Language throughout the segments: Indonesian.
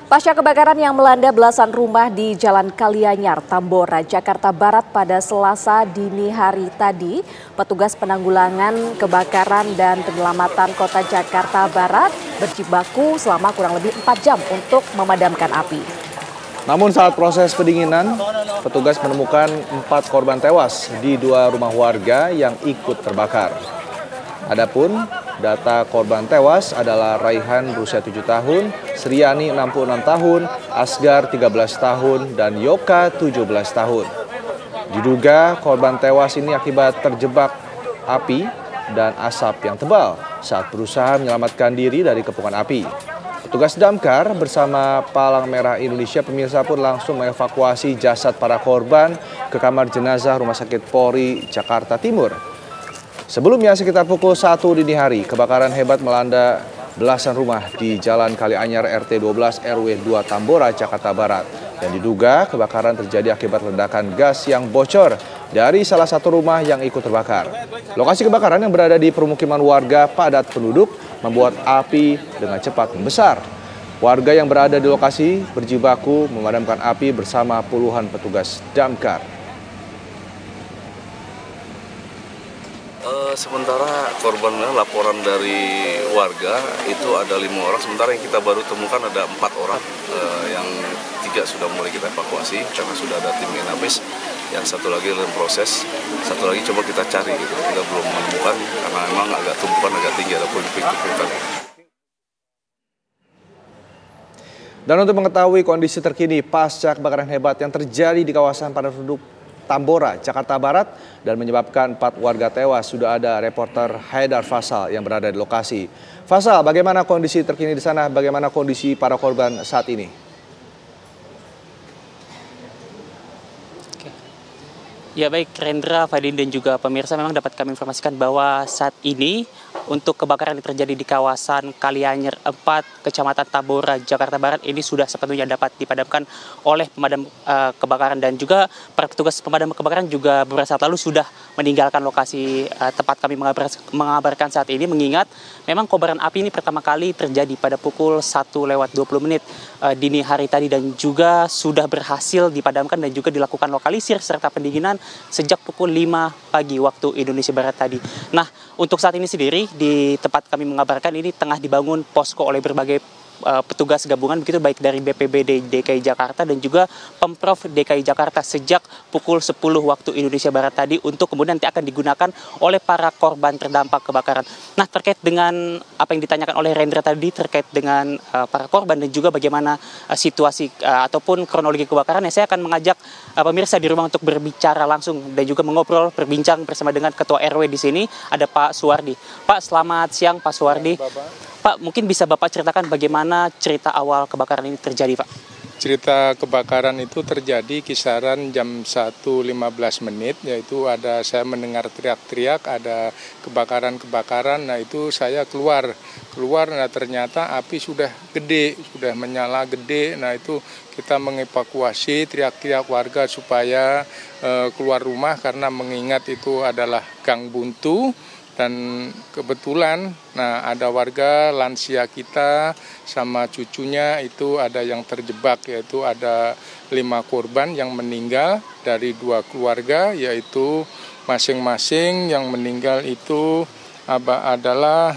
Pasca kebakaran yang melanda belasan rumah di Jalan Kalianyar, Tambora, Jakarta Barat pada Selasa dini hari tadi, petugas penanggulangan kebakaran dan penyelamatan Kota Jakarta Barat berjibaku selama kurang lebih 4 jam untuk memadamkan api. Namun saat proses pendinginan, petugas menemukan 4 korban tewas di 2 rumah warga yang ikut terbakar. Adapun data korban tewas adalah Raihan berusia 7 tahun, Sriani 66 tahun, Asgar 13 tahun, dan Yoka 17 tahun. Diduga korban tewas ini akibat terjebak api dan asap yang tebal saat berusaha menyelamatkan diri dari kepungan api. Petugas damkar bersama Palang Merah Indonesia pemirsa pun langsung mengevakuasi jasad para korban ke kamar jenazah Rumah Sakit Polri Jakarta Timur. Sebelumnya sekitar pukul 1 dini hari, kebakaran hebat melanda belasan rumah di Jalan Kalianyar RT 12 RW 2 Tambora, Jakarta Barat. Dan diduga kebakaran terjadi akibat ledakan gas yang bocor dari salah satu rumah yang ikut terbakar. Lokasi kebakaran yang berada di permukiman warga padat penduduk membuat api dengan cepat membesar. Warga yang berada di lokasi berjibaku memadamkan api bersama puluhan petugas damkar. Sementara korbannya laporan dari warga itu ada 5 orang, sementara yang kita baru temukan ada 4 orang, yang 3 sudah mulai kita evakuasi karena sudah ada tim Inapis, yang satu lagi dalam proses, satu lagi coba kita cari gitu. Kita belum menemukan karena memang agak tumpukan agak tinggi, ada puing-puing. Dan untuk mengetahui kondisi terkini pasca kebakaran hebat yang terjadi di kawasan padat penduduk Tambora, Jakarta Barat dan menyebabkan 4 warga tewas, sudah ada reporter Haidar Fasal yang berada di lokasi. Fasal, bagaimana kondisi terkini di sana? Bagaimana kondisi para korban saat ini? Ya baik, Rendra, Fadin dan juga pemirsa, memang dapat kami informasikan bahwa saat ini untuk kebakaran yang terjadi di kawasan Kalianyar 4, Kecamatan Tambora, Jakarta Barat ini sudah sepenuhnya dapat dipadamkan oleh pemadam kebakaran, dan juga para petugas pemadam kebakaran juga beberapa saat lalu sudah meninggalkan lokasi tempat kami mengabarkan saat ini, mengingat memang kobaran api ini pertama kali terjadi pada pukul 1:20 dini hari tadi dan juga sudah berhasil dipadamkan dan juga dilakukan lokalisir serta pendinginan sejak pukul 5 pagi waktu Indonesia Barat tadi. Nah, untuk saat ini sendiri di tempat kami mengabarkan ini tengah dibangun posko oleh berbagai petugas gabungan, begitu baik dari BPBD DKI Jakarta dan juga Pemprov DKI Jakarta sejak pukul 10 waktu Indonesia Barat tadi, untuk kemudian nanti akan digunakan oleh para korban terdampak kebakaran. Nah, terkait dengan apa yang ditanyakan oleh Rendra tadi terkait dengan para korban dan juga bagaimana situasi ataupun kronologi kebakaran, saya akan mengajak pemirsa di rumah untuk berbicara langsung dan juga mengobrol, berbincang bersama dengan Ketua RW di sini, ada Pak Suwardi. Pak, selamat siang Pak Suwardi. Pak, mungkin bisa Bapak ceritakan bagaimana cerita awal kebakaran ini terjadi, Pak? Cerita kebakaran itu terjadi kisaran jam 1:15, yaitu saya mendengar teriak-teriak, ada kebakaran, nah itu saya keluar, nah ternyata api sudah gede, sudah menyala gede, nah itu kita mengevakuasi, teriak-teriak warga supaya keluar rumah karena mengingat itu adalah gang buntu. Dan kebetulan ada warga lansia kita sama cucunya itu ada yang terjebak, yaitu ada 5 korban yang meninggal dari 2 keluarga, yaitu masing-masing yang meninggal itu adalah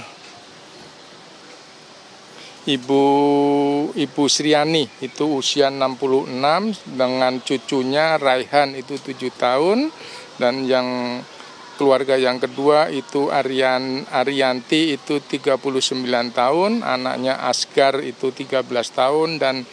Ibu Sriani itu usia 66 dengan cucunya Raihan itu 7 tahun, dan yang keluarga yang kedua itu Arianti itu 39 tahun, anaknya Asgar itu 13 tahun, dan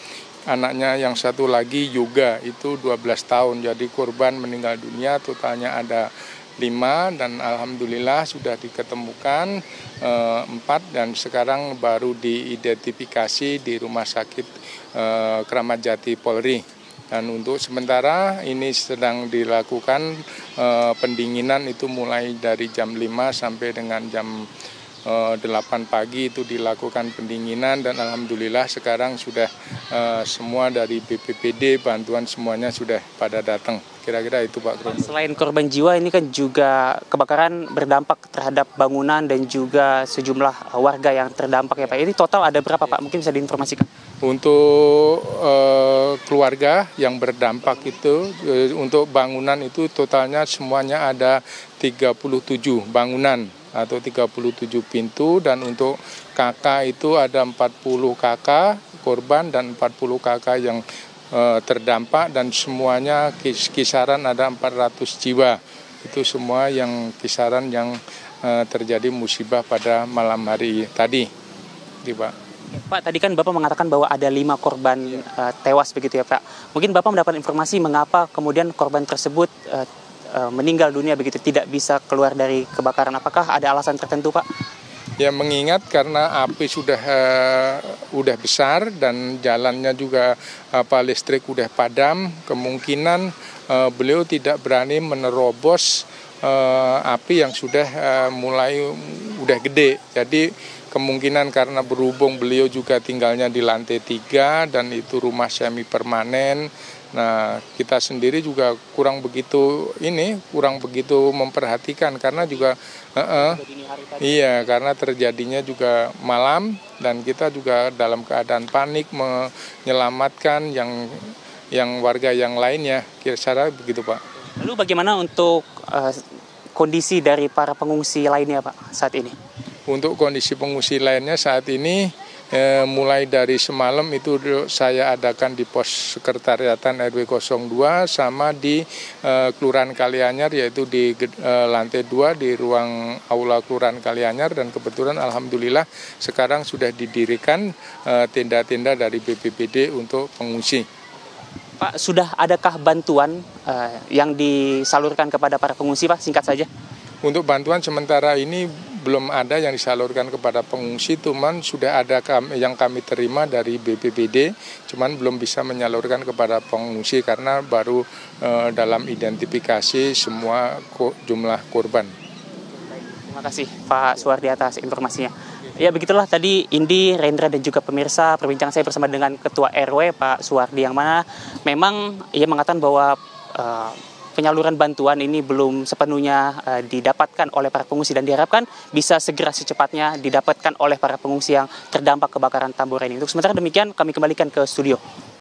anaknya yang satu lagi Yoga itu 12 tahun. Jadi korban meninggal dunia totalnya ada 5, dan alhamdulillah sudah diketemukan 4, dan sekarang baru diidentifikasi di Rumah Sakit Kramat Jati Polri. Dan untuk sementara ini sedang dilakukan pendinginan, itu mulai dari jam 5 sampai dengan jam 8 pagi itu dilakukan pendinginan, dan alhamdulillah sekarang sudah semua dari BPBD bantuan semuanya sudah pada datang. Kira-kira itu Pak Krono. Selain korban jiwa, ini kan juga kebakaran berdampak terhadap bangunan dan juga sejumlah warga yang terdampak ya Pak. Ini total ada berapa Pak? Mungkin bisa diinformasikan. Untuk keluarga yang berdampak itu, untuk bangunan itu totalnya semuanya ada 37 bangunan atau 37 pintu, dan untuk KK itu ada 40 KK korban dan 40 KK yang terdampak, dan semuanya kisaran ada 400 jiwa. Itu semua yang kisaran yang terjadi musibah pada malam hari tadi, Pak. Pak, tadi kan Bapak mengatakan bahwa ada 5 korban tewas begitu ya Pak. Mungkin Bapak mendapat informasi mengapa kemudian korban tersebut meninggal dunia begitu, tidak bisa keluar dari kebakaran. Apakah ada alasan tertentu Pak? Ya, mengingat karena api udah besar dan jalannya juga listrik udah padam, kemungkinan beliau tidak berani menerobos api yang sudah udah gede. Jadi kemungkinan karena berhubung beliau juga tinggalnya di lantai 3 dan itu rumah semi permanen. Nah, kita sendiri juga kurang begitu memperhatikan karena juga karena terjadinya juga malam, dan kita juga dalam keadaan panik menyelamatkan yang warga yang lainnya. Kira-kira begitu, Pak. Lalu bagaimana untuk kondisi dari para pengungsi lainnya Pak saat ini? Untuk kondisi pengungsi lainnya saat ini, mulai dari semalam itu saya adakan di pos sekretariatan RW 02 sama di Kelurahan Kalianyar, yaitu di lantai 2 di ruang aula Kelurahan Kalianyar, dan kebetulan alhamdulillah sekarang sudah didirikan tenda-tenda dari BPBD untuk pengungsi. Pak, sudah adakah bantuan yang disalurkan kepada para pengungsi Pak? Singkat saja. Untuk bantuan sementara ini belum ada yang disalurkan kepada pengungsi, cuman sudah ada yang kami terima dari BPBD, cuman belum bisa menyalurkan kepada pengungsi karena baru dalam identifikasi semua jumlah korban. Terima kasih Pak Suwardi atas informasinya. Ya, begitulah tadi Indi, Rendra, dan juga pemirsa perbincangan saya bersama dengan Ketua RW Pak Suwardi, yang mana memang ia mengatakan bahwa penyaluran bantuan ini belum sepenuhnya didapatkan oleh para pengungsi, dan diharapkan bisa segera secepatnya didapatkan oleh para pengungsi yang terdampak kebakaran Tambora ini. Untuk sementara demikian, kami kembalikan ke studio.